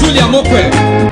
Julia Mokwe.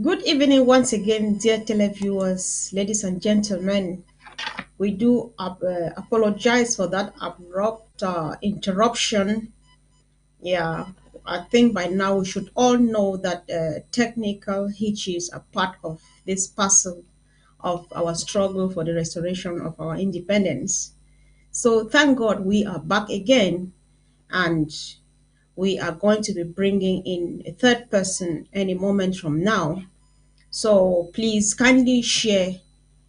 Good evening once again, dear televiewers, ladies and gentlemen. We do apologize for that abrupt interruption. Yeah, I think by now we should all know that technical hitches are part of this puzzle of our struggle for the restoration of our independence. So thank God we are back again, and we are going to be bringing in a third person any moment from now. So please kindly share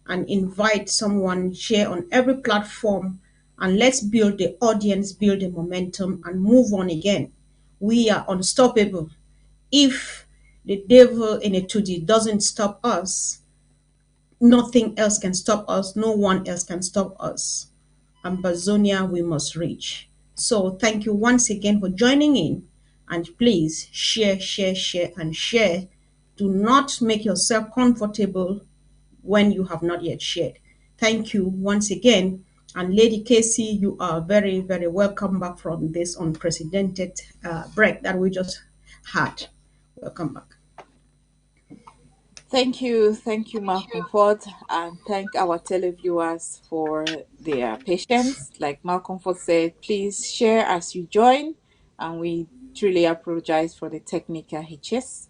and invite someone, share on every platform, and let's build the audience, build the momentum, and move on again. We are unstoppable. If the devil in a 2D doesn't stop us, nothing else can stop us, no one else can stop us. Ambazonia we must reach. So thank you once again for joining in, and please share, share, share, and share. Do not make yourself comfortable when you have not yet shared. Thank you once again. And Lady Casey, you are very, very welcome back from this unprecedented break that we just had. Welcome back. Thank you, Malcolm Ford, and thank our televiewers for their patience. Like Malcolm Ford said, please share as you join, and we truly apologize for the technical hitches,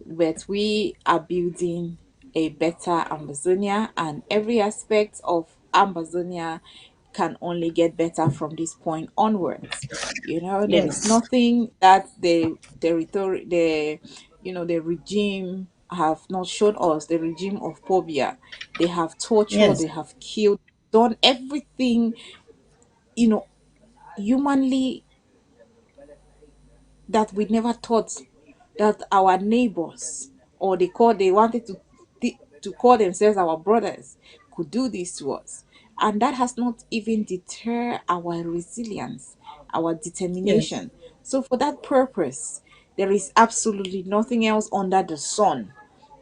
but we are building a better Amazonia, and every aspect of Amazonia can only get better from this point onwards. There is Yes, nothing that the territory, the regime have not showed us. The regime of Pobia, they have tortured, yes, they have killed, done everything, you know, humanly, that we never thought that our neighbors, or they wanted to call themselves our brothers, could do this to us. And that has not even deter our resilience, our yes. determination. So for that purpose, there is absolutely nothing else under the sun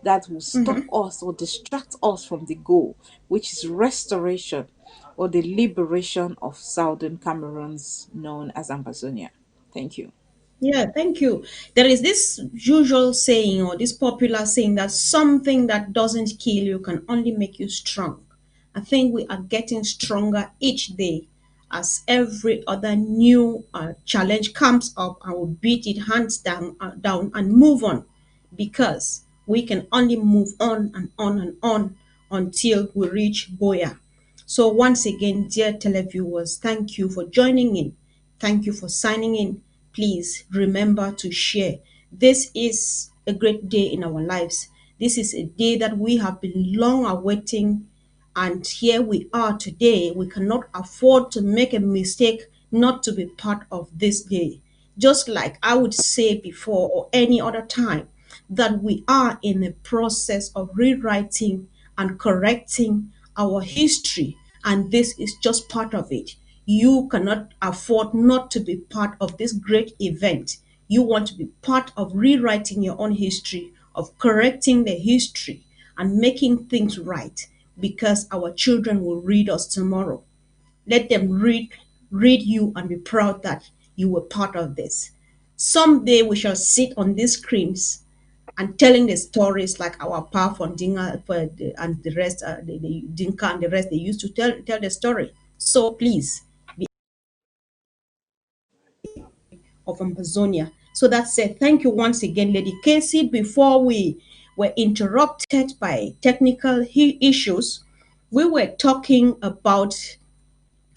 that will stop us or distract us from the goal, which is restoration or the liberation of southern Cameroons known as Ambazonia. Thank you. Yeah, thank you. There is this usual saying or this popular saying that something that doesn't kill you can only make you strong. I think we are getting stronger each day as every other new challenge comes up, and we beat it hands down and move on, because we can only move on and on and on until we reach Boya. So, once again, dear televiewers, thank you for joining in. Thank you for signing in. Please remember to share. This is a great day in our lives. This is a day that we have been long awaiting, and here we are today. We cannot afford to make a mistake not to be part of this day. Just like I would say before or any other time, that we are in a process of rewriting and correcting our history, and this is just part of it. You cannot afford not to be part of this great event. You want to be part of rewriting your own history, of correcting the history and making things right, because our children will read us tomorrow. Let them read you and be proud that you were part of this. Someday we shall sit on these screens and telling the stories like our Pa from Dinga and the rest, the Dinka and the rest, they used to tell the story. So please, of Amazonia. So that's it. Thank you once again, Lady Casey. Before we were interrupted by technical issues, we were talking about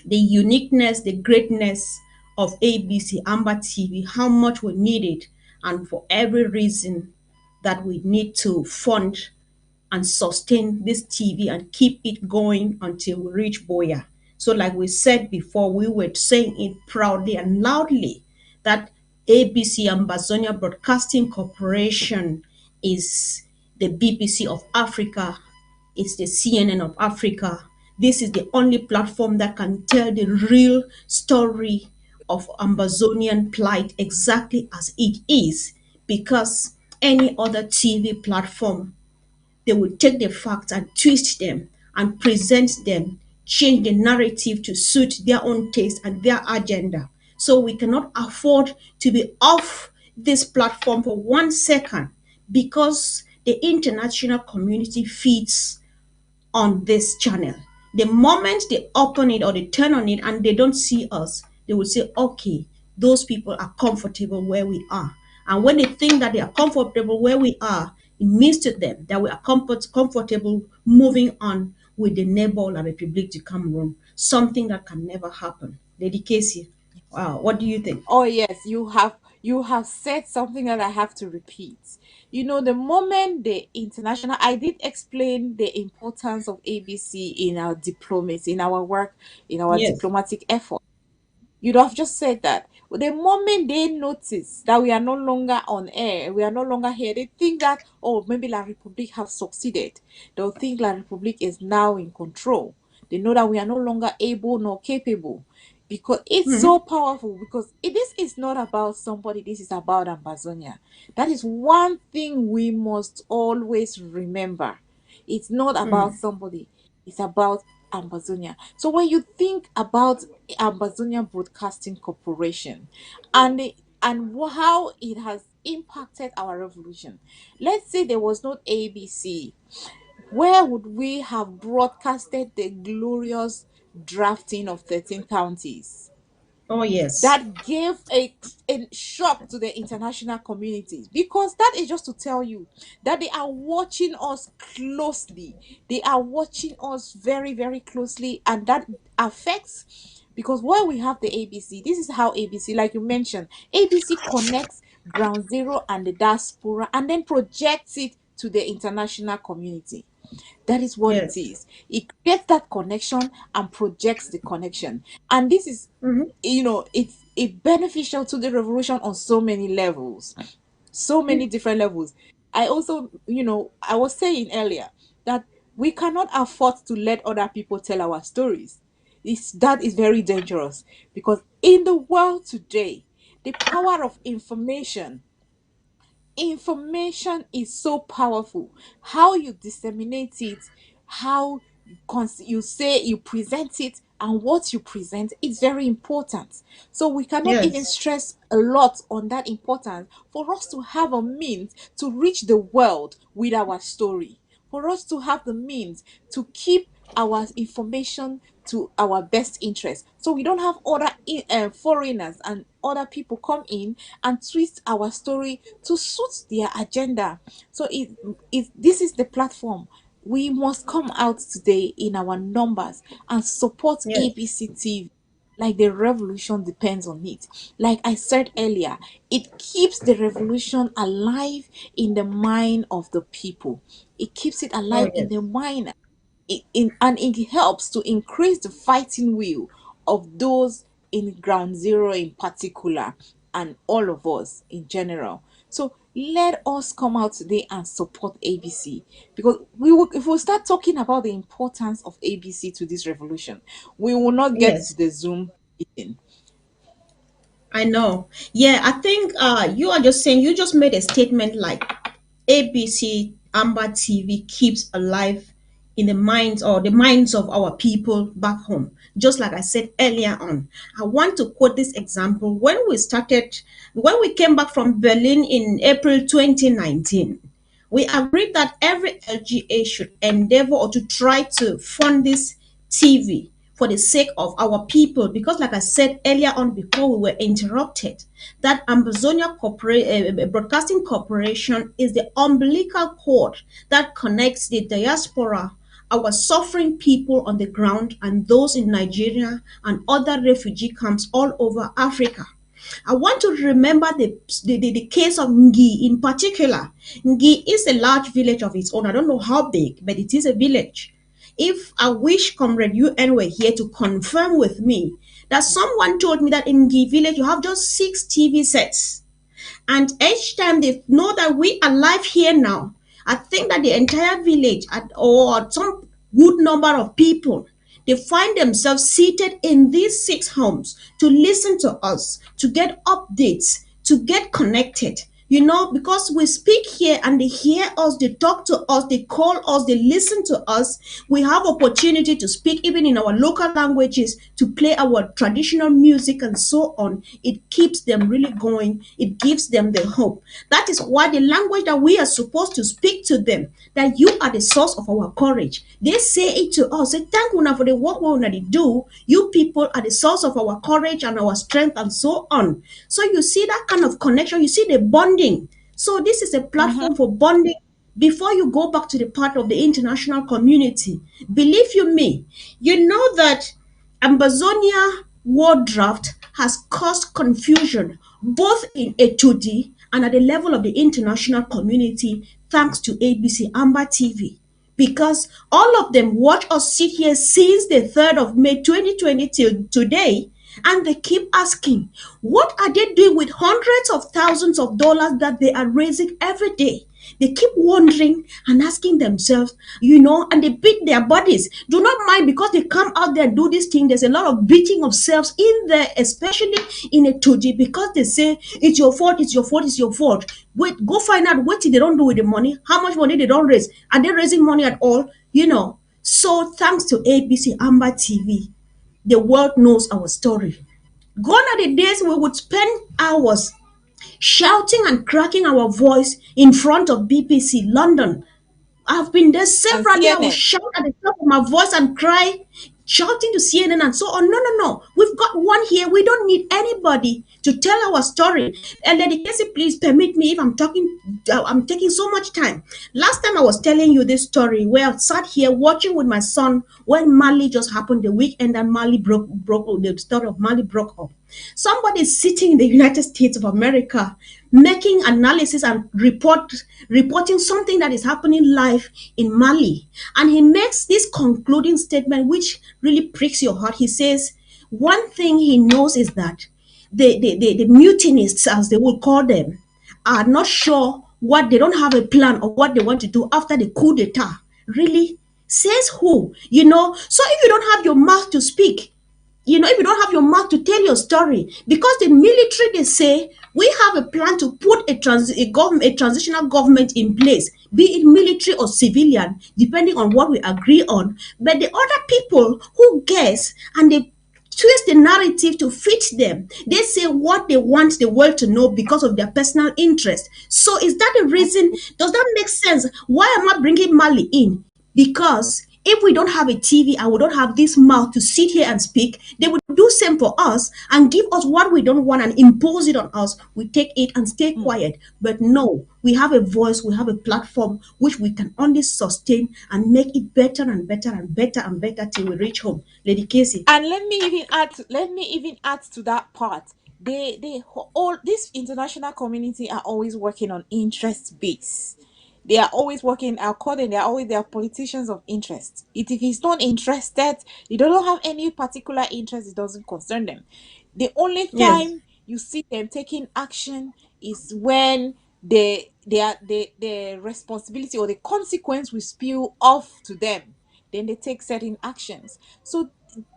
the uniqueness, the greatness of ABC Amba TV, how much we need it, and for every reason that we need to fund and sustain this TV and keep it going until we reach Boya. So, like we said before, we were saying it proudly and loudly that ABC Ambazonia Broadcasting Corporation is the BBC of Africa, it's the CNN of Africa. This is the only platform that can tell the real story of Amazonian plight exactly as it is, because any other TV platform, they will take the facts and twist them and present them, change the narrative to suit their own taste and their agenda. So we cannot afford to be off this platform for 1 second, because the international community feeds on this channel. The moment they open it or they turn on it and they don't see us, they will say, okay, those people are comfortable where we are. And when they think that they are comfortable where we are, it means to them that we are comfortable moving on with the neighbor La République du Cameroon, something that can never happen. Lady Casey, wow, what do you think? Oh yes, you have said something that I have to repeat. You know, the moment the international, I did explain the importance of ABC in our diplomacy, in our work, in our Yes. diplomatic effort. You'd have just said that. The moment they notice that we are no longer on air, we are no longer here, they think that, oh, maybe La Republique have succeeded. They'll think La Republique is now in control. They know that we are no longer able nor capable, because it's Mhm. so powerful. Because this is not about somebody, this is about Amazonia. That is one thing we must always remember. It's not about somebody, it's about Amazonia. So when you think about Amazonia Broadcasting Corporation and how it has impacted our revolution, let's say there was not ABC, where would we have broadcasted the glorious drafting of 13 counties? Oh, yes. That gave a shock to the international communities, because that is just to tell you that they are watching us closely. They are watching us very, very closely, and that affects, because while we have the ABC, this is how ABC, like you mentioned, ABC connects ground zero and the diaspora and then projects it to the international community. That is what it Yes. is. It creates that connection and projects the connection. And this is, Mhm. it's beneficial to the revolution on so many levels, so many different levels. I also, I was saying earlier that we cannot afford to let other people tell our stories. That is very dangerous, because in the world today, the power of information is so powerful. How you disseminate it, how you say you present it, and what you present is very important. So we cannot even Yes. stress a lot on that importance for us to have a means to reach the world with our story, for us to have the means to keep our information to our best interest. So we don't have other foreigners and other people come in and twist our story to suit their agenda. So this is the platform. We must come out today in our numbers and support Yes. ABC TV, like the revolution depends on it. Like I said earlier, it keeps the revolution alive in the mind of the people. It keeps it Oh alive in the yes. mind, and it helps to increase the fighting will of those in ground zero in particular, and all of us in general. So let us come out today and support ABC, because if we start talking about the importance of ABC to this revolution, we will not get to Yes. the Zoom meeting. I know. Yeah, I think you are just saying, you just made a statement like ABC Amba TV keeps alive in the minds, or the minds of our people back home. Just like I said earlier on, I want to quote this example. When we came back from Berlin in April 2019, we agreed that every LGA should endeavor or to try to fund this TV for the sake of our people. Because, like I said earlier on before we were interrupted, that Amazonia Broadcasting Corporation is the umbilical cord that connects the diaspora, our suffering people on the ground, and those in Nigeria and other refugee camps all over Africa. I want to remember the case of Ngi in particular. Ngi is a large village of its own. I don't know how big, but it is a village. If I wish Comrade UN were here to confirm with me that someone told me that in Ngi village you have just 6 TV sets, and each time they know that we are live here now, I think that the entire village or some good number of people, they find themselves seated in these 6 homes to listen to us, to get updates, to get connected. Because we speak here and they hear us, they talk to us, they call us, they listen to us. We have opportunity to speak even in our local languages, to play our traditional music and so on. It keeps them really going. It gives them the hope. That is why the language that we are supposed to speak to them, that you are the source of our courage. They say it to us. Say, thank you for the work we already do. You people are the source of our courage and our strength and so on. So you see that kind of connection. You see the bonding. So this is a Mhm. platform for bonding. Before you go back to the part of the international community, believe you me, you know that Amazonia War Draft has caused confusion both in A2D and at the level of the international community, thanks to ABC Amba TV. Because all of them watch us sit here since the 3rd of May 2020 till today, and they keep asking, what are they doing with hundreds of thousands of dollars that they are raising every day? They keep wondering and asking themselves, and they beat their bodies. Do not mind, because they come out there and do this thing. There's a lot of beating of selves in there, especially in a 2G, because they say, it's your fault, it's your fault, it's your fault. Wait, go find out what they don't do with the money, how much money they don't raise. Are they raising money at all? So thanks to ABC Amber TV, the world knows our story. Gone are the days we would spend hours shouting and cracking our voice in front of BBC London. I've been there And severally. I will CNN. shout at the top of my voice and cry, shouting to CNN and so on. No, no, no. We've got one here. We don't need anybody to tell our story. And Lady Casey, please permit me if I'm talking, I'm taking so much time. Last time I was telling you this story where I sat here watching with my son when Mali just happened the weekend, and Mali broke, the story of Mali broke up. Somebody sitting in the United States of America making analysis and reporting something that is happening live in Mali. And he makes this concluding statement which really pricks your heart. He says, one thing he knows is that the mutinists, as they would call them, are not sure what, they don't have a plan of what they want to do after the coup d'etat. Really? Says who? So if you don't have your mouth to speak, if you don't have your mouth to tell your story, because the military, they say we have a plan to put a transitional government in place, be it military or civilian, depending on what we agree on. But the other people who guess and they twist the narrative to fit them, they say what they want the world to know because of their personal interest. So is that the reason? Does that make sense? Why am I bringing Mali in? Because If we don't have a TV and we don't have this mouth to sit here and speak, they would do same for us and give us what we don't want and impose it on us. We take it and stay Mm. quiet. But no, we have a voice, we have a platform which we can only sustain and make it better and better and better and better till we reach home. Lady Casey. And let me even add to that part. All this international community are always working on interest base. They are always working according. They are politicians of interest. If he's not interested, they don't have any particular interest. It doesn't concern them. The only Yes. time you see them taking action is when the responsibility or the consequence will spill off to them. Then they take certain actions. So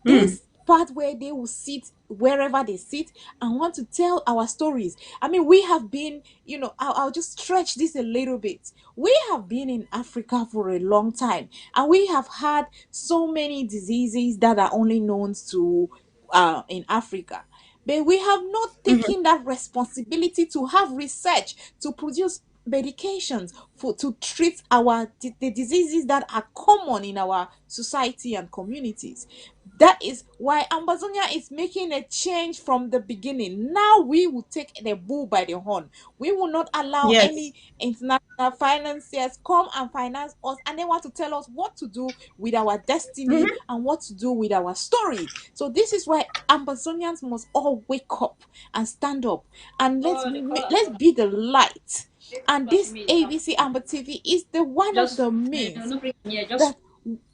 Mm. this part where they will sit wherever they sit and want to tell our stories. I mean, we have been, I'll just stretch this a little bit. We have been in Africa for a long time, and we have had so many diseases that are only known to in Africa. But we have not taken that responsibility to have research to produce medications to treat the diseases that are common in our society and communities. That is why Ambazonia is making a change from the beginning. Now we will take the bull by the horn. We will not allow Yes. any international financiers come and finance us and they want to tell us what to do with our destiny Mhm. and what to do with our story. So this is why Ambazonians must all wake up and stand up, and let's be the light. And this ABC Amber TV is the one of Just the no, means no, yeah, just that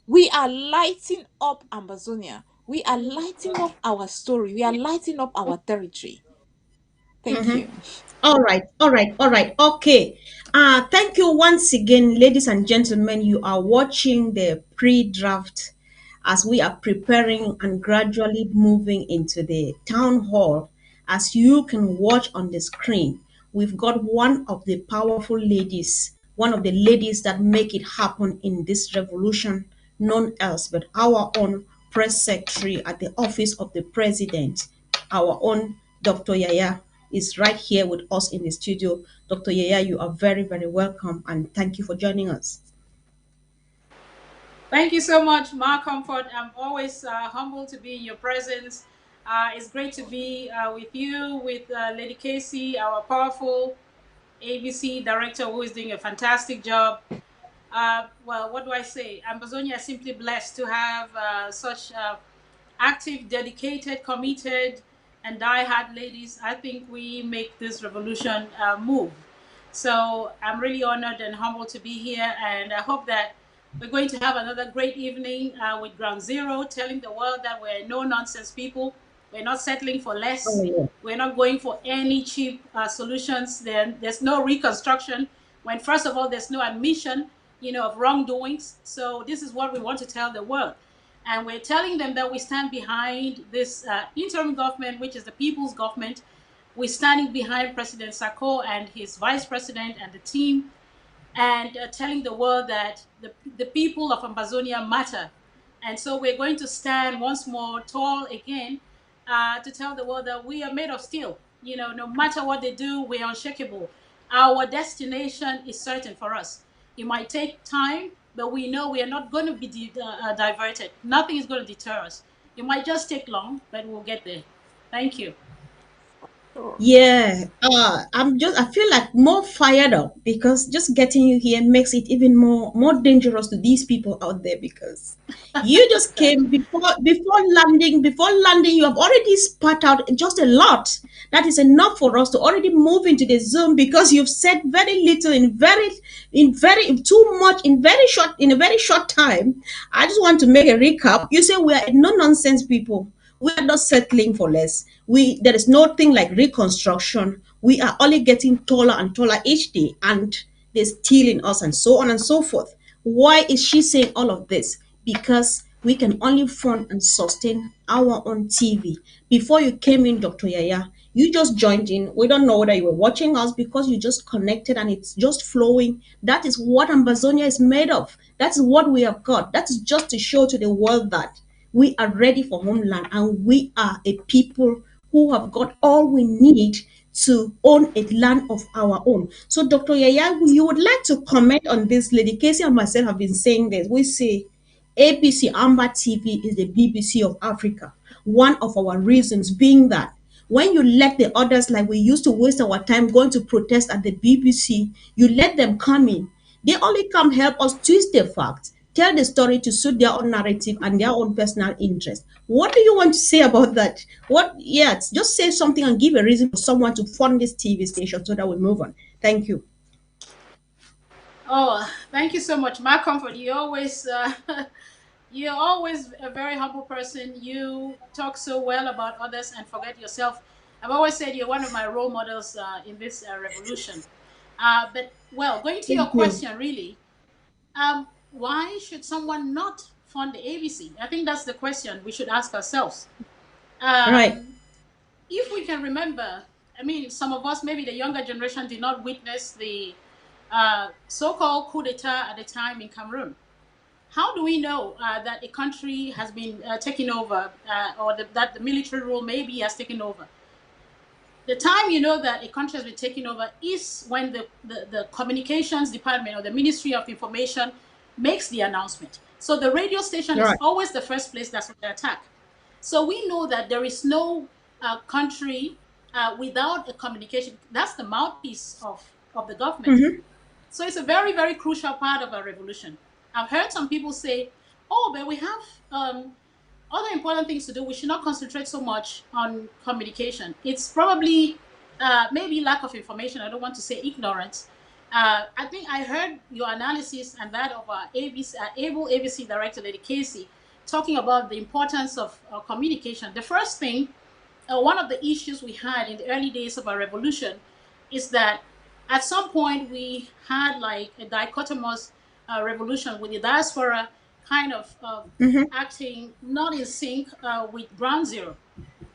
we are lighting up Amazonia. We are lighting up our story. We are lighting up our territory. Thank you. All right, all right, all right. Okay. Thank you once again, ladies and gentlemen. You are watching the pre-draft as we are preparing and gradually moving into the town hall. As you can watch on the screen, we've got one of the powerful ladies, one of the ladies that make it happen in this revolution, none else but our own press secretary at the office of the president, our own Dr. Yaya is right here with us in the studio. Dr. Yaya, you are very, very welcome and thank you for joining us. thank you so much, Ma Comfort. I'm always humbled to be in your presence. It's great to be with you, with Lady Casey, our powerful ABC director, who is doing a fantastic job. Well, what do I say? Amazonia is simply blessed to have such active, dedicated, committed, and die-hard ladies. I think we make this revolution move. So I'm really honored and humbled to be here, and I hope that we're going to have another great evening with Ground Zero, telling the world that we're no nonsense people. We're not settling for Oh, less. yeah. We're not going for any cheap solutions. There's no reconstruction when, first of all, there's no admission, of wrongdoings. So this is what we want to tell the world. And we're telling them that we stand behind this interim government, which is the people's government. We're standing behind President Sako and his vice president and the team, and telling the world that the people of Amazonia matter. And so we're going to stand once more tall again to tell the world that we are made of steel. No matter what they do, we're unshakable. Our destination is certain for us. It might take time, but we know we are not going to be diverted. Nothing is going to deter us. It might just take long, but we'll get there. Thank you. Sure. Yeah, I feel like more fired up because just getting you here makes it even more dangerous to these people out there because you just came before landing you have already spat out just a lot. That is enough for us to already move into the zone because you've said very little in very too much in a very short time. I just want to make a recap. You say we are no nonsense people. We are not settling for less. There is nothing like reconstruction. We are only getting taller and taller each day, and they're stealing us, and so on and so forth. Why is she saying all of this? Because we can only fund and sustain our own TV. Before you came in, Dr. Yaya, you just joined in. We don't know whether you were watching us because you just connected and it's just flowing. That is what Ambazonia is made of. That's what we have got. That is just to show to the world that we are ready for homeland and we are a people who have got all we need to own a land of our own. So, Dr. Yaya, you would like to comment on this? Lady Casey and myself have been saying this. We say ABC Amba TV is the BBC of Africa. One of our reasons being that when you let the others, like we used to waste our time going to protest at the BBC, you let them come in. They only come help us twist the facts, tell the story to suit their own narrative and their own personal interest. What do you want to say about that? What, yeah, just say something and give a reason for someone to fund this TV station so that we move on. Thank you. Oh, thank you so much, my comfort. You always, you're always a very humble person. You talk so well about others and forget yourself. I've always said you're one of my role models in this revolution. But well, going to your Thank you. question, really, why should someone not fund the ABC? I think that's the question we should ask ourselves. Right. Um, if we can remember, I mean, some of us, maybe the younger generation, did not witness the so-called coup d'etat at the time in Cameroon. How do we know that a country has been taken over, or that the military rule maybe has taken over? The time you know that a country has been taken over is when the communications department or the Ministry of Information makes the announcement. So the radio station is Right. always the first place that's under attack. So we know that there is no country without a communication. That's the mouthpiece of the government. Mm-hmm. So it's a very, very crucial part of our revolution. I've heard some people say, oh, but we have other important things to do. We should not concentrate so much on communication. It's probably maybe lack of information. I don't want to say ignorance. I think I heard your analysis and that of our ABC, able ABC director, Lady Casey, talking about the importance of communication. The first thing, one of the issues we had in the early days of our revolution is that at some point we had like a dichotomous revolution with the diaspora kind of Mm-hmm. acting not in sync with ground zero.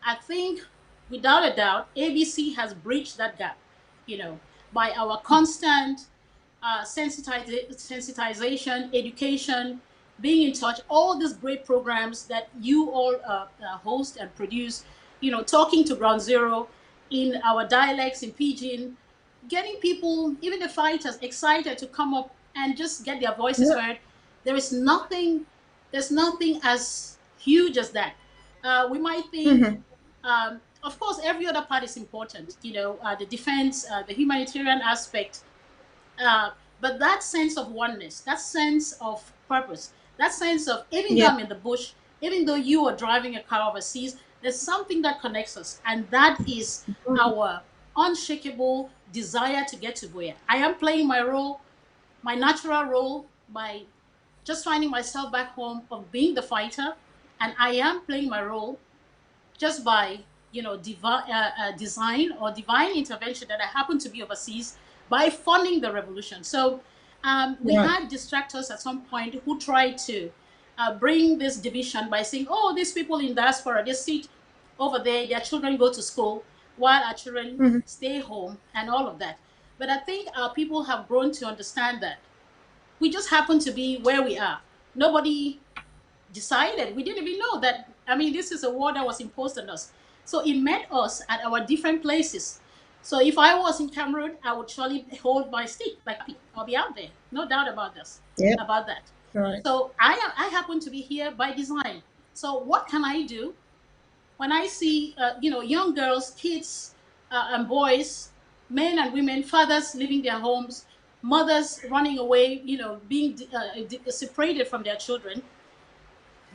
I think without a doubt ABC has breached that gap, you know, by our constant sensitization, education, being in touch, all these great programs that you all host and produce, you know, talking to ground zero in our dialects in Pidgin, getting people, even the fighters, excited to come up and just get their voices Yeah. heard. There is nothing, there's nothing as huge as that. We might think, Mm-hmm. of course, every other part is important, you know, the defense, the humanitarian aspect, uh, but that sense of oneness, that sense of purpose, that sense of even though Yeah. I'm in the bush, even though you are driving a car overseas, there's something that connects us, and that is our unshakable desire to get to where I am playing my role, my natural role, by just finding myself back home of being the fighter, and I am playing my role just by design or divine intervention that I happen to be overseas by funding the revolution. So we Right. had distractors at some point who tried to bring this division by saying, "Oh, these people in diaspora, they sit over there, their children go to school, while our children Mm-hmm. stay home," and all of that. But I think our people have grown to understand that we just happen to be where we are. Nobody decided. We didn't even know that. I mean, this is a war that was imposed on us. So it met us at our different places. So if I was in Cameroon, I would surely hold my stick like I'll be out there. No doubt about this, Yeah. about that. Right. So I happen to be here by design. So what can I do when I see young girls, kids, and boys, men and women, fathers leaving their homes, mothers running away, being separated from their children.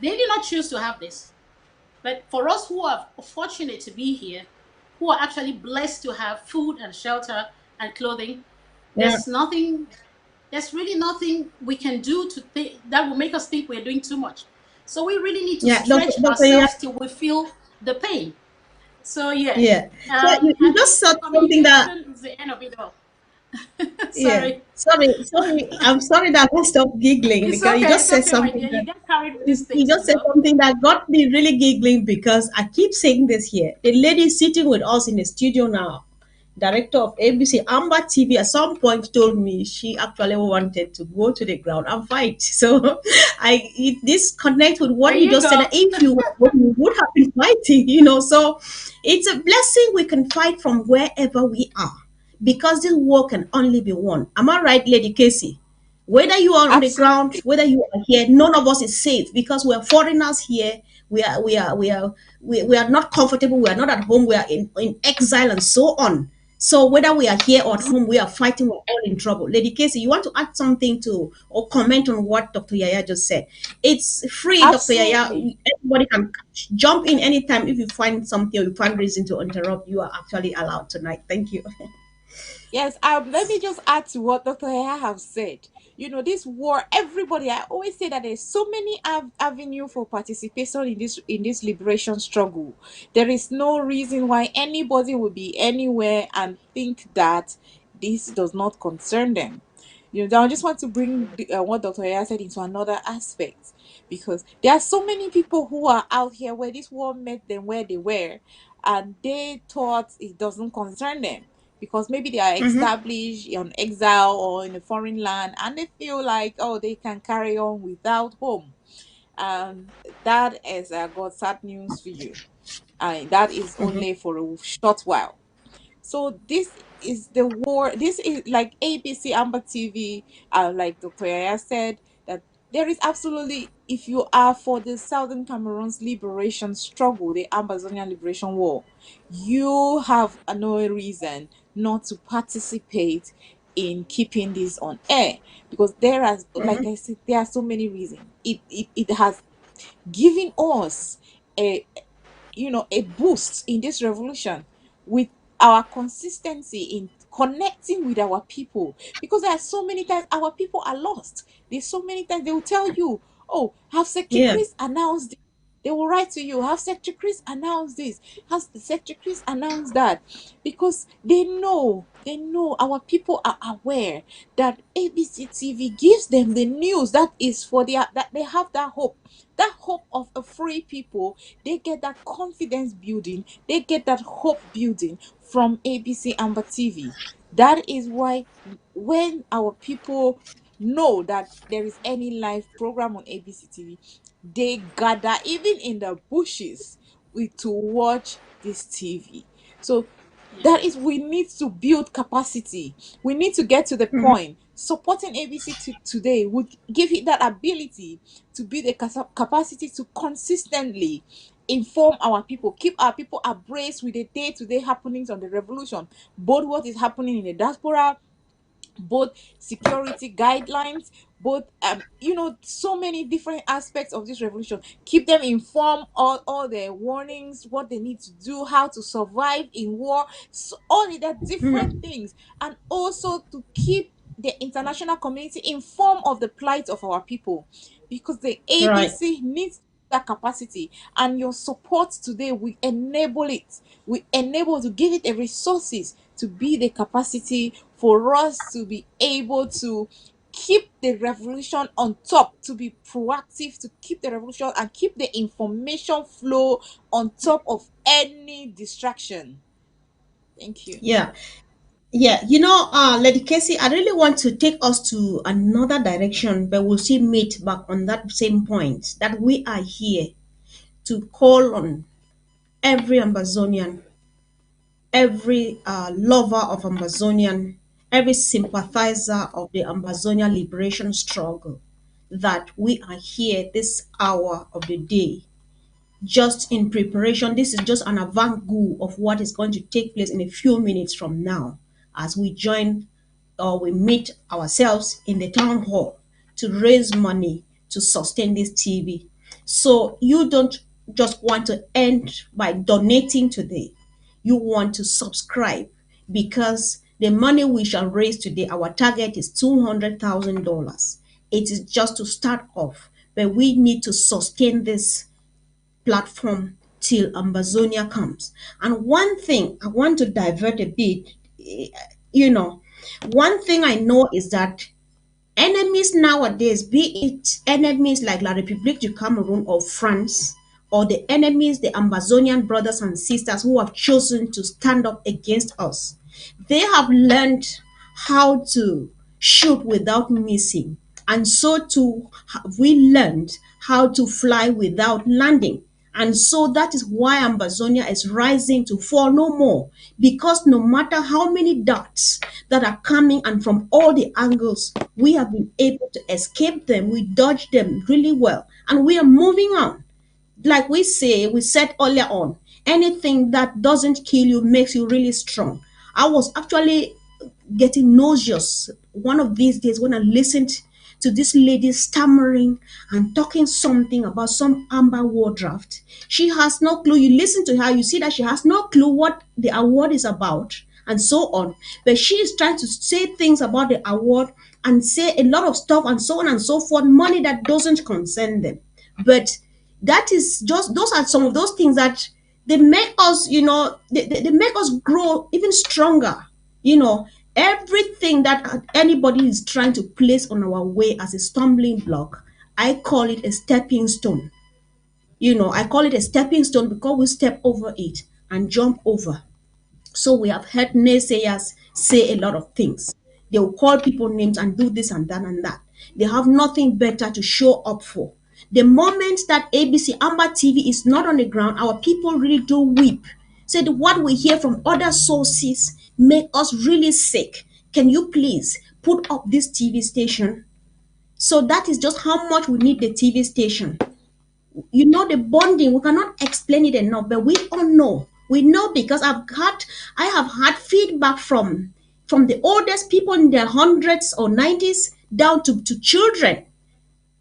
They did not choose to have this. But for us who are fortunate to be here, who are actually blessed to have food and shelter and clothing, Yeah. there's really nothing we can do that will make us think we're doing too much. So we really need to Yeah. Doctor, stretch Doctor, yeah. ourselves till we feel the pain. So yeah, Yeah. So you I just think said something that, communication is the end of it all. yeah. Sorry. Sorry. I'm sorry that I stopped giggling because you just It's said okay, my something dear. that You get carried with these you things, just said something that got me really giggling because I keep saying this here. The lady sitting with us in the studio now, director of ABC Amba TV, at some point told me she actually wanted to go to the ground and fight. So this connects with There what you you just said. That go. if you were, you would have been fighting, you know. So it's a blessing we can fight from wherever we are because this war can only be won. Am I right, Lady Casey? Whether you are on the ground, Absolutely. whether you are here, none of us is safe because we are foreigners here. We are not comfortable. We are not at home. We are in exile and so on. So whether we are here or at home, we are fighting. We're all in trouble. Lady Casey, you want to add something to or comment on what Dr. Yaya just said? It's free, Dr. Yaya. Absolutely. Everybody can jump in anytime if you find something or you find reason to interrupt. You are actually allowed tonight. Thank you. Yes, let me just add to what Dr. Haya have said. You know, this war, everybody, I always say that there's so many avenue for participation in this liberation struggle. There is no reason why anybody will be anywhere and think that this does not concern them. You know, I just want to bring what Dr. Haya said into another aspect, because there are so many people who are out here where this war met them where they were, and they thought it doesn't concern them because maybe they are Mm-hmm. established on exile or in a foreign land, and they feel like, oh, they can carry on without home. And that is God's sad news for you. And that is Mm-hmm. only for a short while. So this is the war. This is like ABC Amba TV, like Dr. Yaya said, that there is absolutely, if you are for the Southern Cameroon's liberation struggle, the Ambazonian Liberation War, you have no reason not to participate in keeping this on air, because there are, like I said, there are so many reasons. It has given us a, a boost in this revolution with our consistency in connecting with our people, because there are so many times our people are lost. There's so many times they will tell you, oh, have Secretary Yeah. Chris announced this. They will write to you, have Secretary Chris announced this, has Secretary Chris announced that, because they know our people are aware that ABC TV gives them the news that is for their, that they have that hope of a free people. They get that confidence building, they get that hope building from ABC Amber TV. That is why when our people know that there is any live program on ABC TV, they gather even in the bushes to watch this TV. So Yeah. that is, we need to build capacity. We need to get to the Mm-hmm. point. Supporting ABC today would give it that ability to build a capacity to consistently inform our people, keep our people abreast with the day-to-day happenings on the revolution, both what is happening in the diaspora, both security guidelines, both so many different aspects of this revolution. Keep them informed, all the warnings, what they need to do, how to survive in war, so all of that different Mm-hmm. things, and also to keep the international community informed of the plight of our people, because the Right. ABC needs that capacity, and your support today will enable it, will enable to give it the resources to be the capacity for us to be able to keep the revolution on top, to be proactive, to keep the revolution and keep the information flow on top of any distraction. Thank you. Yeah. Yeah. Lady Casey, I really want to take us to another direction, but we'll see meet back on that same point that we are here to call on every Amazonian, every lover of Amazonian, every sympathizer of the Amazonian liberation struggle, that we are here this hour of the day just in preparation. This is just an avant-garde of what is going to take place in a few minutes from now as we join or we meet ourselves in the town hall to raise money to sustain this TV. So you don't just want to end by donating today. You want to subscribe because the money we shall raise today, our target is $200,000. It is just to start off, but we need to sustain this platform till Amazonia comes. And one thing I want to divert a bit, you know, one thing I know is that enemies nowadays, be it enemies like La République du Cameroon or France, or the enemies, the Amazonian brothers and sisters who have chosen to stand up against us, they have learned how to shoot without missing. And so too have we learned how to fly without landing. And so that is why Ambazonia is rising to fall no more. Because no matter how many darts that are coming and from all the angles, we have been able to escape them. We dodge them really well. And we are moving on. Like we said earlier on, anything that doesn't kill you makes you really strong. I was actually getting nauseous one of these days when I listened to this lady stammering and talking something about some Amber War draft. She has no clue. You listen to her, you see that she has no clue what the award is about and so on. But she is trying to say things about the award and say a lot of stuff and so on and so forth, money that doesn't concern them. But that is just, those are some of those things that they make us, they make us grow even stronger. you know Everything that anybody is trying to place on our way as a stumbling block, I call it a stepping stone. I call it a stepping stone because we step over it and jump over. So we have heard naysayers say a lot of things. They will call people names and do this and that and that. They have nothing better to show up for. The moment that ABC Amba TV is not on the ground, our people really do weep. Said what we hear from other sources make us really sick. Can you please put up this TV station? So that is just how much we need the TV station. The bonding, we cannot explain it enough, but we all know. We know because I have had feedback from the oldest people in their hundreds or 90s down to children,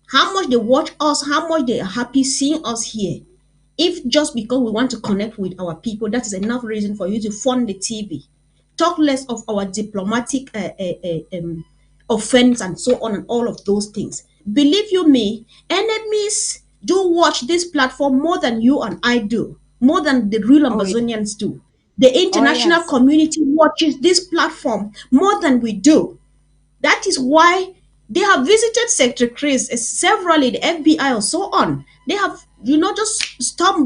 how much they watch us, how much they are happy seeing us here. If just because we want to connect with our people, that is enough reason for you to fund the TV. Talk less of our diplomatic offense and so on and all of those things. Believe you me, enemies do watch this platform more than you and I do, more than the real Oh, yeah. Amazonians do. The Oh, international yes. community watches this platform more than we do. That is why they have visited Secretary Chris severally, the FBI or so on. They have, just how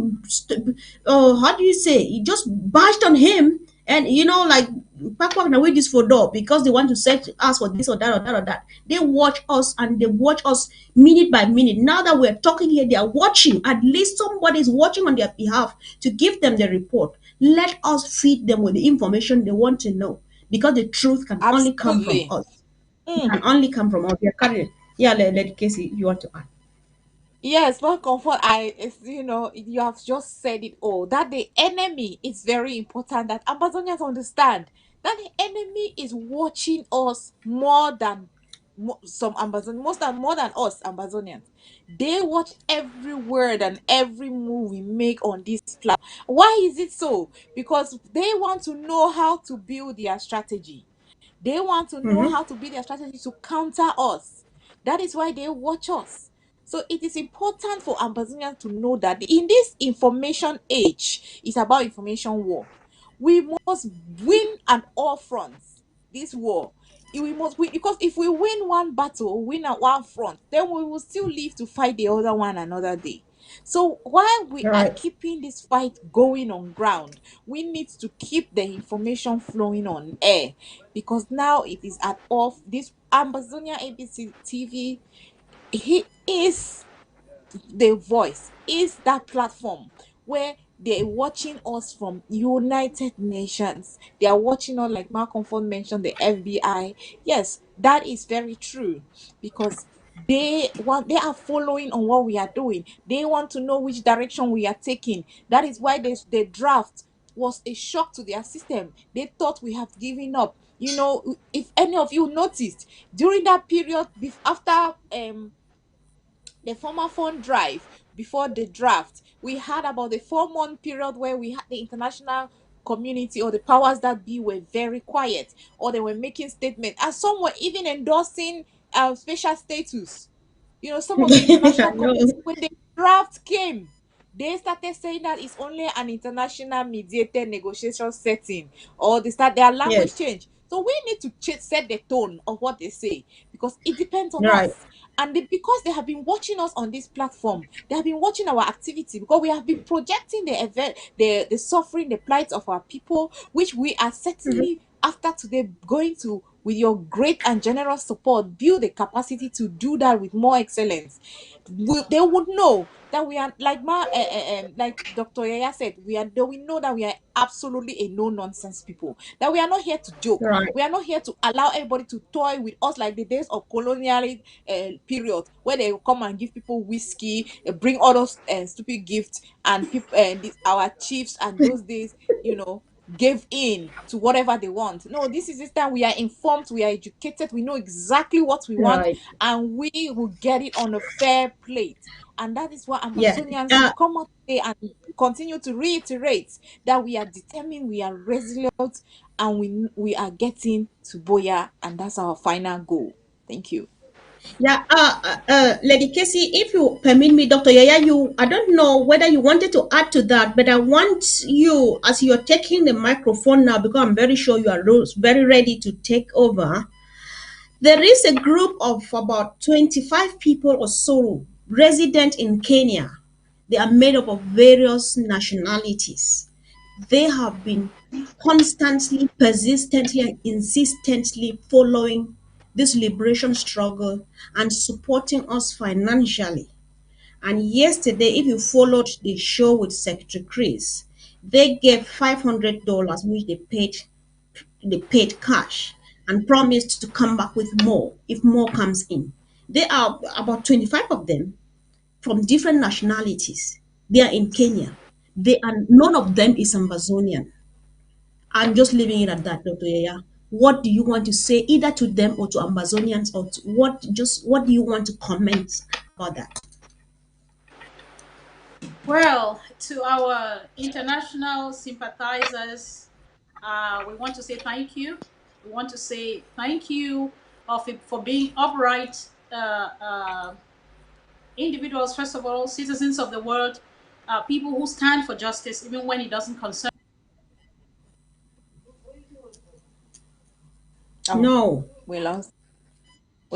do you say, you just bashed on him and, like, backward away this for door because they want to search us for this or that or that or that. They watch us and they watch us minute by minute. Now that we're talking here, they are watching. At least somebody is watching on their behalf to give them the report. Let us feed them with the information they want to know because the truth can only come from Absolutely. us. It Mm. can only come from us. We are carrying. Yeah, let Casey, you want to add. Yes, but comfort, you have just said it all. That the enemy is very important. That Amazonians understand that the enemy is watching us more than some Amazon, more than us Amazonians. They watch every word and every move we make on this platform. Why is it so? Because they want to know how to build their strategy. They want to know Mm-hmm. how to build their strategy to counter us. That is why they watch us. So it is important for Ambazonians to know that in this information age, it's about information war. We must win on all fronts this war. We must win because if we win one battle, win at one front, then we will still live to fight the other one another day. So while we are Right. keeping this fight going on ground, we need to keep the information flowing on air because now it is at off this Ambazonia ABC TV. He is the voice, is that platform where they're watching us from United Nations. They are watching us, like Malcolm Ford mentioned, the FBI. Yes, that is very true because they are following on what we are doing. They want to know which direction we are taking. That is why the draft was a shock to their system. They thought we have given up. If any of you noticed during that period after the former fund drive before the draft, we had about the 4 month period where we had the international community or the powers that be were very quiet, or they were making statements, and some were even endorsing special status. Some of the I international know. community, when the draft came, they started saying that it's only an international mediated negotiation setting, or they start their language Yes. change. So we need to set the tone of what they say because it depends on Right. us. And because they have been watching us on this platform, they have been watching our activity because we have been projecting the event, the suffering, the plight of our people, which we are Mm-hmm. certainly after today going to with your great and generous support, build the capacity to do that with more excellence. They would know that we are like like Dr. Yaya said, they will know that we are absolutely a no nonsense people. That we are not here to joke. Right. We are not here to allow everybody to toy with us like the days of colonial period, where they will come and give people whiskey, bring all those stupid gifts, and people our chiefs and those days, gave in to whatever they want. No, this time we are informed, we are educated, we know exactly what we want, Right. and we will get it on a fair plate. And that is why Yeah. Amazonians will come out today and continue to reiterate that we are determined, we are resilient, and we are getting to Boya, and that's our final goal. Thank you. Yeah, Lady Casey, if you permit me, Dr. Yaya, I don't know whether you wanted to add to that, but I want you, as you're taking the microphone now, because I'm very sure you are very ready to take over. There is a group of about 25 people or so resident in Kenya. They are made up of various nationalities. They have been constantly, persistently, and insistently following this liberation struggle and supporting us financially. And yesterday, if you followed the show with Secretary Chris, they gave $500, which they paid cash and promised to come back with more if more comes in. There are about 25 of them from different nationalities. They are in Kenya. They are none of them is Amazonian. I'm just leaving it at that, Dr. Yaya. What do you want to say either to them or to Amazonians, or to what do you want to comment about that? Well, to our international sympathizers, we want to say thank you. We want to say thank you for being upright individuals, first of all, citizens of the world, people who stand for justice, even when it doesn't concern. Oh, No. we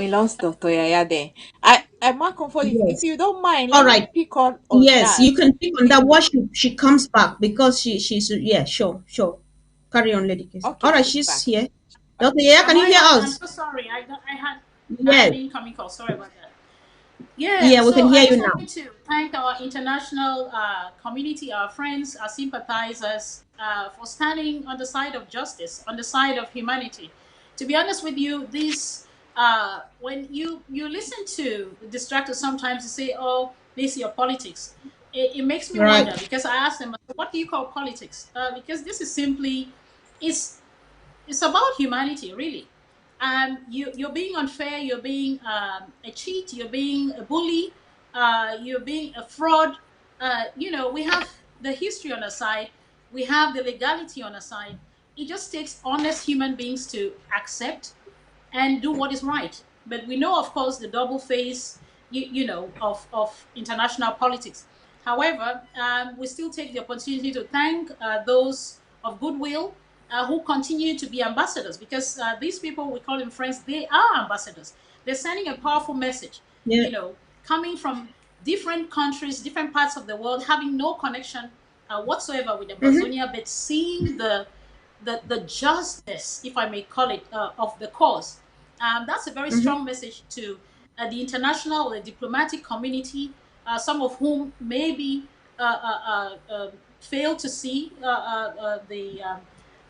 lost Dr. Yaya there. I Mark Comfort, if Yes. you don't mind, All let me right. pick on Yes, that. you can pick on that once she comes back, because she's, yeah, sure, sure. Carry on, Lady Casey. All Okay, right, she's she's back. here. Dr. Yeah, can Am you I hear on? I'm us? so sorry. I had Yes. an incoming call. Sorry about that. Yeah, Yeah, we can so I hear you just now. wanted to thank our international community, our friends, our sympathizers, for standing on the side of justice, on the side of humanity. To be honest with you, this when you listen to the distractors, sometimes you say, "Oh, this is your politics." It makes me Right. wonder, because I ask them, "What do you call politics?" Because this is simply it's it's about humanity, really. You're being unfair, you're being a cheat, you're being a bully, you're being a fraud. We have the history on our side, we have the legality on our side. It just takes honest human beings to accept and do what is right. But we know, of course, the double face, of international politics. However, we still take the opportunity to thank those of goodwill who continue to be ambassadors, because these people, we call them friends, they are ambassadors. They're sending a powerful message, Yeah. coming from different countries, different parts of the world, having no connection whatsoever with Mm-hmm. Amazonia, but seeing the justice, if I may call it, of the cause. That's a very Mm-hmm. strong message to the international or the diplomatic community, some of whom maybe fail to see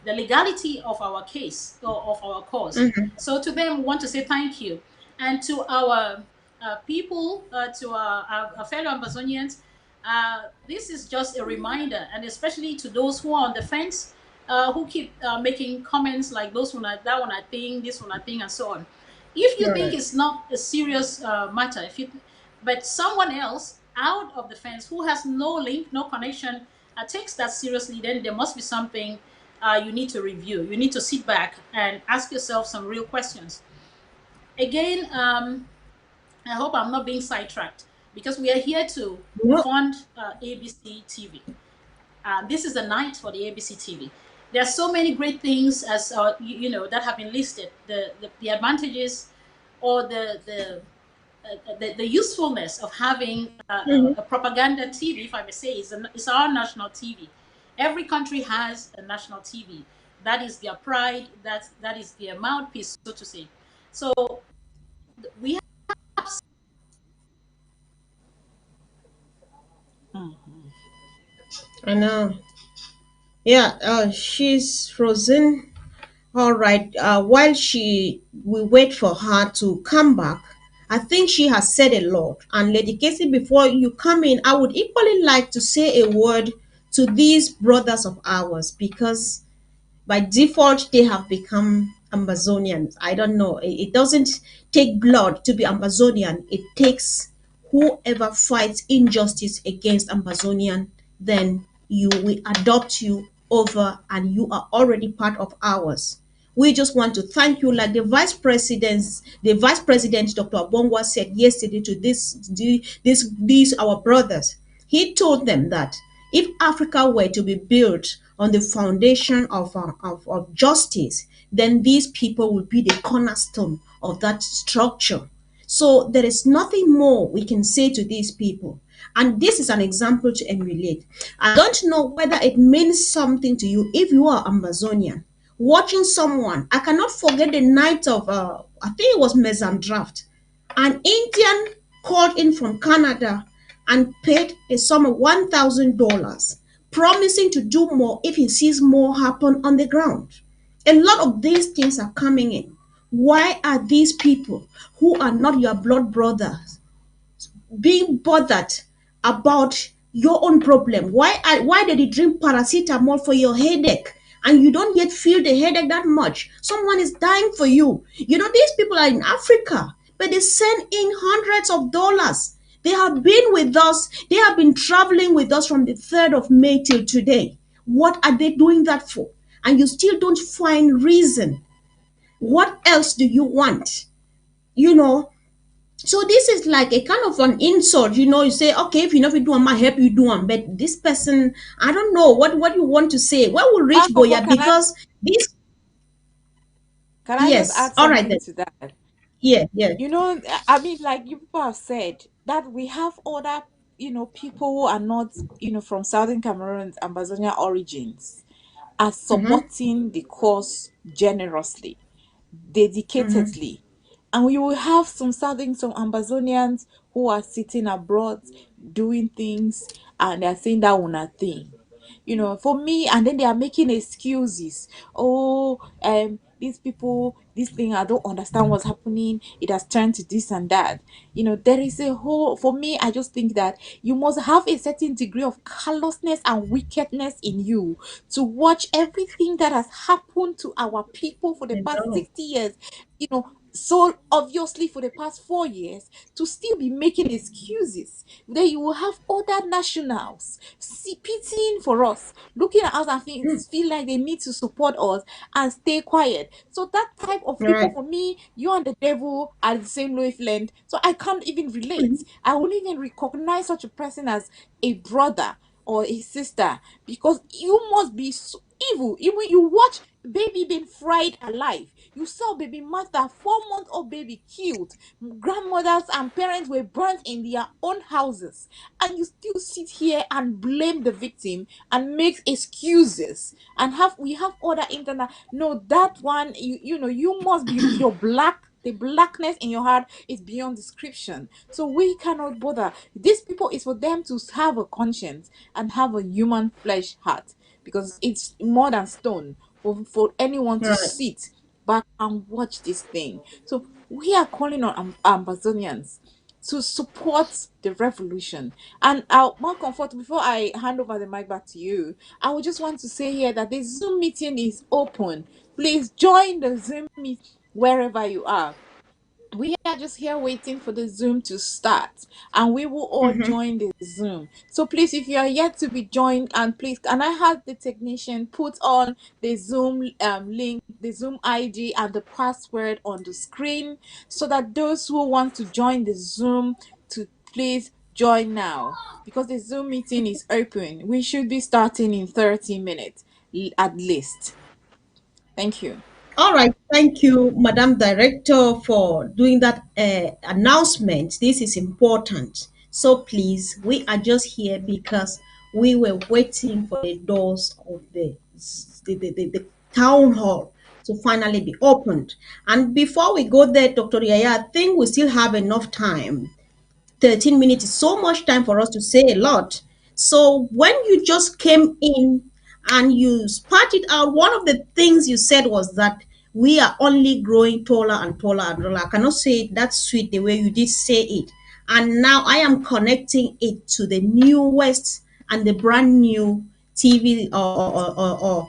the legality of our case, or of our cause. Mm-hmm. So to them, we want to say thank you. And to our people, to our fellow Amazonians, this is just a reminder, and especially to those who are on the fence, who keep making comments like those one, that one I think, this one I think, and so on. If you think Right. it's not a serious matter, but someone else out of the fence who has no link, no connection, takes that seriously, then there must be something you need to review. You need to sit back and ask yourself some real questions. Again, I hope I'm not being sidetracked, because we are here to No. fund ABC TV. This is the night for the ABC TV. There are so many great things, as that have been listed. The advantages, or the usefulness of having Mm-hmm. a propaganda TV, if I may say, is our national TV. Every country has a national TV. That is their pride. That is their mouthpiece, so to say. So we have. Mhm. I know. Yeah, she's frozen. All right. While we wait for her to come back, I think she has said a lot. And Lady Casey, before you come in, I would equally like to say a word to these brothers of ours, because by default they have become Amazonians. I don't know. It doesn't take blood to be Amazonian. It takes whoever fights injustice against Amazonian, then you we adopt you over and you are already part of ours. We just want to thank you, like the vice president Dr. Abongwa said yesterday to these our brothers. He told them that if Africa were to be built on the foundation of justice, then these people would be the cornerstone of that structure. So there is nothing more we can say to these people. And this is an example to emulate. I don't know whether it means something to you if you are Amazonian. Watching someone, I cannot forget the night of, I think it was Mesan Draft. An Indian called in from Canada and paid a sum of $1,000, promising to do more if he sees more happen on the ground. A lot of these things are coming in. Why are these people who are not your blood brothers being bothered about your own problem? Why did you drink paracetamol for your headache and you don't yet feel the headache that much? Someone is dying for you. You know, these people are in Africa, but they send in hundreds of dollars. They have been with us, they have been traveling with us from the 3rd of May till today. What are they doing that for? And you still don't find reason. What else do you want? You know, so this is like a kind of an insult. You say, okay, if you never do them, I help you do them. But this person, I don't know what you want to say. Where will reach Mark, Boya? Because this, can I just yes, add all right something then. to that? Yeah, yeah. I mean, like you people have said, that we have other, people who are not, from Southern Cameroon's Ambazonia origins, are Mm-hmm, supporting the cause generously, mm-hmm. dedicatedly. And we will have some Ambazonians who are sitting abroad doing things, and they're saying that one a thing. For me, and then they are making excuses. Oh, these people, this thing, I don't understand what's happening. It has turned to this and that. There is a whole, for me, I just think that you must have a certain degree of callousness and wickedness in you to watch everything that has happened to our people for the I past know. 60 years, so obviously for the past 4 years, to still be making excuses. Then you will have other nationals pitying for us, looking at us and feel like they need to support us and stay quiet. So that type of All people, right. for me, you and the devil are the same wavelength. So I can't even relate. I won't even recognize such a person as a brother or a sister, because you must be so evil. Even you watch baby being fried alive, you saw baby Martha, 4-month-old baby killed, grandmothers and parents were burnt in their own houses, and you still sit here and blame the victim and make excuses, and we have other internet. No, that one, you must be your black. The blackness in your heart is beyond description. So we cannot bother. These people is for them to have a conscience and have a human flesh heart, because it's more than stone for anyone All to right. sit back and watch this thing. So we are calling on Ambazonians to support the revolution. And more comfort, before I hand over the mic back to you, I would just want to say here that the Zoom meeting is open. Please join the Zoom meet wherever you are. We are just here waiting for the Zoom to start, and we will all join the Zoom. So please, if you are yet to be joined, and please, can I have the technician put on the Zoom link, the Zoom ID, and the password on the screen, so that those who want to join the Zoom to please join now, because the Zoom meeting is open. We should be starting in 30 minutes at least. Thank you. All right, thank you, Madam Director, for doing that announcement. This is important. So please, we are just here because we were waiting for the doors of the town hall to finally be opened. And before we go there, Dr. Yaya, I think we still have enough time. 13 minutes is so much time for us to say a lot. So when you just came in and you spat it out, one of the things you said was that we are only growing taller and taller and taller. I cannot say it that sweet the way you did say it. And now I am connecting it to the newest and the brand new TV or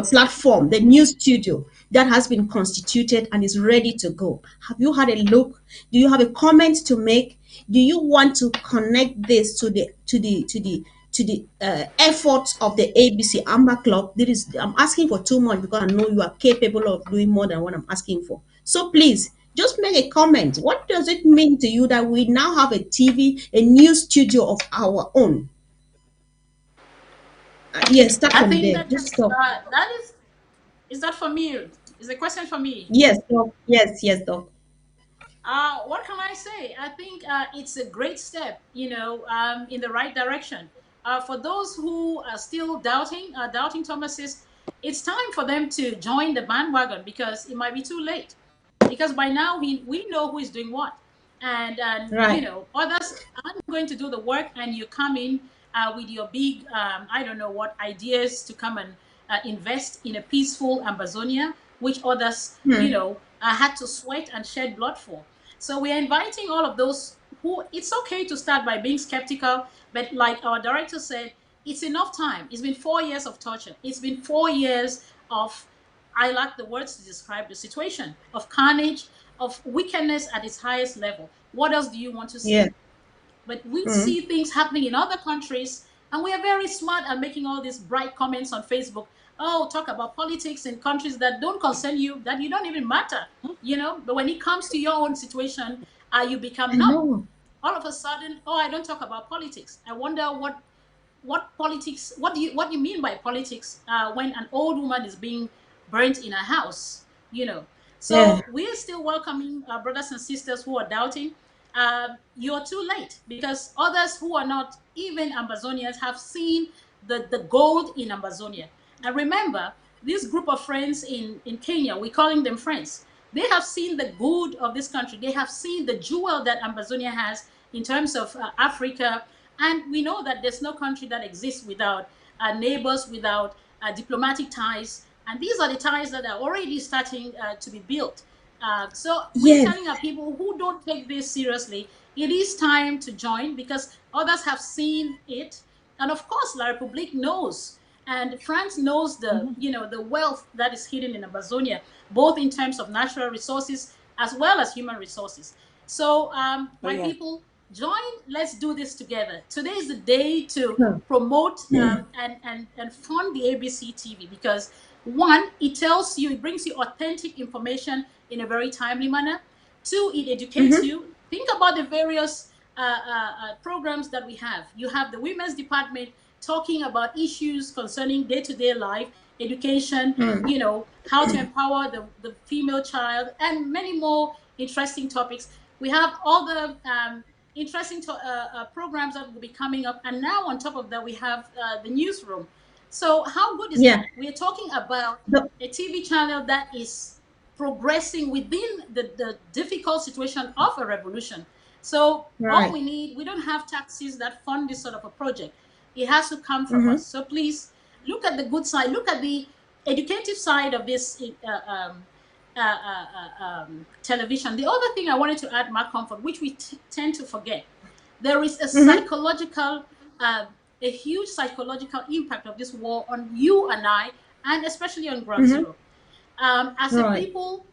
platform, the news studio that has been constituted and is ready to go. Have you had a look? Do you have a comment to make? Do you want to connect this to the efforts of the ABC Amber Club? There is, I'm asking for too much because I know you are capable of doing more than what I'm asking for. So please, just make a comment. What does it mean to you that we now have a TV, a news studio of our own? Yes, start I from think there. that Just stop. that is that for me? Is a question for me? Yes, doc. Yes, yes, doc. What can I say? I think it's a great step, in the right direction. For those who are still doubting Thomas's, it's time for them to join the bandwagon because it might be too late. Because by now we know who is doing what, and Right. others aren't going to do the work, and you come in with your big, I don't know what ideas to come and invest in a peaceful Amazonia, which others, had to sweat and shed blood for. So we are inviting all of those who, it's okay to start by being skeptical, but like our director said, it's enough time. It's been 4 years of torture. It's been 4 years of, I lack the words to describe the situation, of carnage, of wickedness at its highest level. What else do you want to Yeah. see? But we Mm. see things happening in other countries, and we are very smart at making all these bright comments on Facebook. Oh, talk about politics in countries that don't concern you, that you don't even matter, But when it comes to your own situation, you become I numb. know. All of a sudden, oh, I don't talk about politics. I wonder what politics, what do you mean by politics when an old woman is being burnt in a house, Yeah. so we're still welcoming our brothers and sisters who are doubting. You're too late because others who are not even Amazonians have seen the gold in Amazonia. And remember, this group of friends in Kenya, we're calling them friends. They have seen the good of this country. They have seen the jewel that Amazonia has in terms of Africa. And we know that there's no country that exists without neighbors, without diplomatic ties. And these are the ties that are already starting to be built. So we're Yes. telling our people who don't take this seriously, it is time to join because others have seen it. And of course, La République knows. And France knows Mhm. the wealth that is hidden in Amazonia, both in terms of natural resources as well as human resources. So, Oh, my yes. people, join. Let's do this together. Today is the day to Huh. promote and fund the ABC TV because one, it tells you, it brings you authentic information in a very timely manner. Two, it educates Mm-hmm. you. Think about the various programs that we have. You have the women's department talking about issues concerning day-to-day life, education, Mm. how to empower the female child, and many more interesting topics. We have all the interesting programs that will be coming up. And now on top of that, we have the newsroom. So how good is Yeah. that? We are talking about The, a TV channel that is progressing within the difficult situation of a revolution. So all right. we need, we don't have taxes that fund this sort of a project. It has to come from Mm-hmm. us. So please look at the good side, look at the educative side of this television. The other thing I wanted to add, Mark Comfort, which we tend to forget, there is a Mm-hmm. psychological, uh, a huge psychological impact of this war on you and I, and especially on Ground Mm-hmm. Zero. As a Right. people,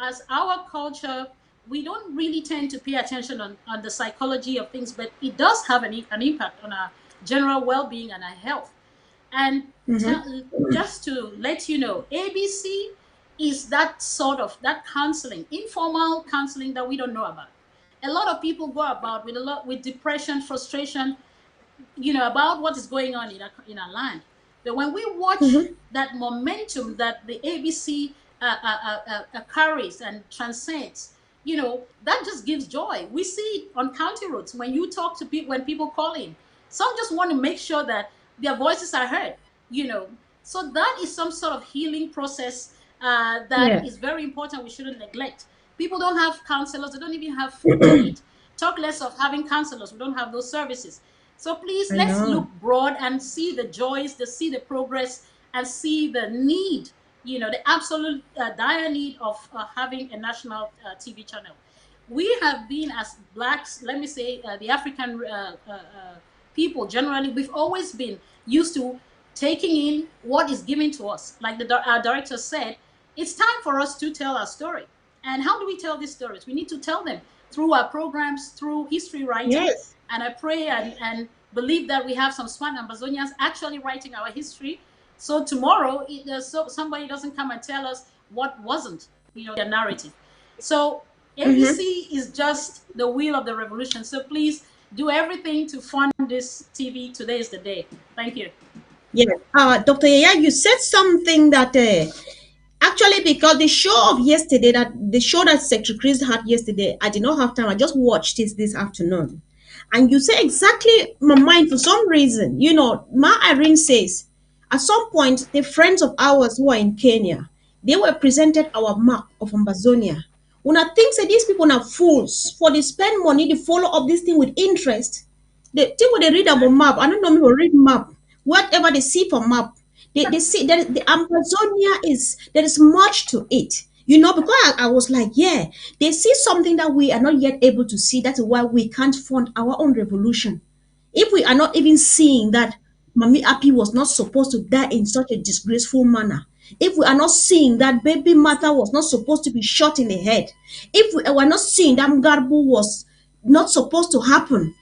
as our culture, we don't really tend to pay attention on the psychology of things, but it does have an impact on our general well-being and our health. And Mm-hmm. just to let you know, ABC is that sort of that counseling, informal counseling that we don't know about. A lot of people go about with depression, frustration, about what is going on in our land. But when we watch Mm-hmm. that momentum that the ABC carries and transcends, that just gives joy. We see it on county roads when you talk to people, when people call in. Some just want to make sure that their voices are heard. You know, So that is some sort of healing process that Yeah, is very important. We shouldn't neglect. People don't have counselors. They don't even have food to eat. Talk less of having counselors. We don't have those services. So please, I let's know. look broad and see the joys, to see the progress, and see the need, the absolute dire need of having a national TV channel. We have been, as blacks, let me say, the African people generally, we've always been used to taking in what is given to us. Like our director said, it's time for us to tell our story. And how do we tell these stories? We need to tell them through our programs, through history writing. Yes. And I pray and believe that we have some smart Amazonians actually writing our history. So tomorrow, somebody doesn't come and tell us what wasn't, their narrative. So ABC is just the wheel of the revolution. So please do everything to fund this TV. Today is the day. Thank you. Yes. Dr. Yaya, you said something that actually, because the show of yesterday, that the show that Secretary Chris had yesterday, I did not have time. I just watched it this afternoon. And you say exactly my mind for some reason. Ma Irene says, at some point, the friends of ours who are in Kenya, they were presented our map of Ambazonia. When I think that these people are fools, for they spend money to follow up this thing with interest. The thing when they read about map, I don't know me who read map. Whatever they see for map, they see that the Amazonia is there is much to it. Because I was like, yeah, they see something that we are not yet able to see. That's why we can't fund our own revolution. If we are not even seeing that Mami Api was not supposed to die in such a disgraceful manner, if we are not seeing that baby Martha was not supposed to be shot in the head, if we are not seeing that Garbu was not supposed to happen,